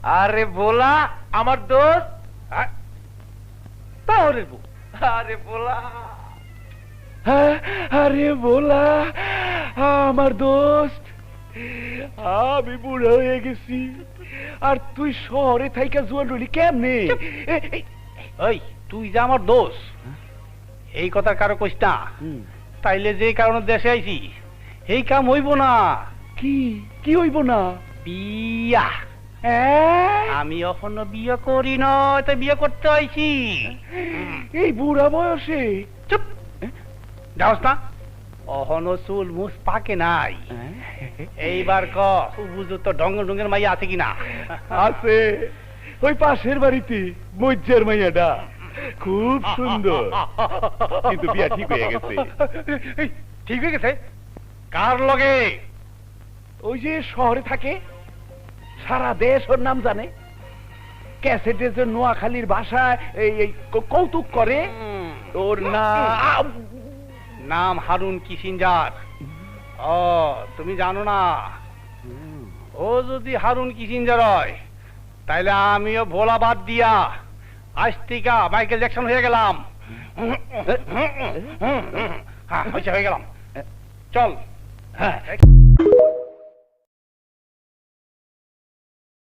আরে ভোলা আমার দোস্ত। তাহলে আরে ভোলা, আরে ভোলা আমার দোস্ত, আমি বুড়া হয়ে গেছি আর তুই শহরে থাইকা জোয়ান রইলি কেমনে? ওই তুই যে আমার দোস্ত এই কথা কারো কইস না, তাইলে যে কারণে দেশে আইছি এই কাম হইব না। কি কি হইব না? বিয়া। আমি এখনো বিয়ে করি না, তাই বিয়ে করতে আইছি। এই বুড়া বয়সে? চুপ, যাওস না, অহনো চুল মুছ পাকে নাই। এইবার ক উপযুক্ত ঢঙ্গ ঢঙ্গের মাইয়া আছে কিনা? আছে, ওই পাশের বাড়িতে মজ্জার মাইয়াটা খুব সুন্দর, কিন্তু বিয়া ঠিক হয়ে গেছে। ঠিক হয়ে গেছে? কার লগে? ওই যে শহরে থাকে, সারা দেশ ওর নাম জানে, ক্যাসেটে যে নোয়াখালীর ভাষায় এই কৌতুক করে। ওর নাম হারুন কিসিঞ্জার। ও তুমি জানো না? ও যদি হারুন কিসিঞ্জার হয় তাইলে আমিও ভোলা বাদ দিয়া আজ থেকে মাইকেল জ্যাকসন হয়ে গেলাম। হয়ে গেলাম। চল।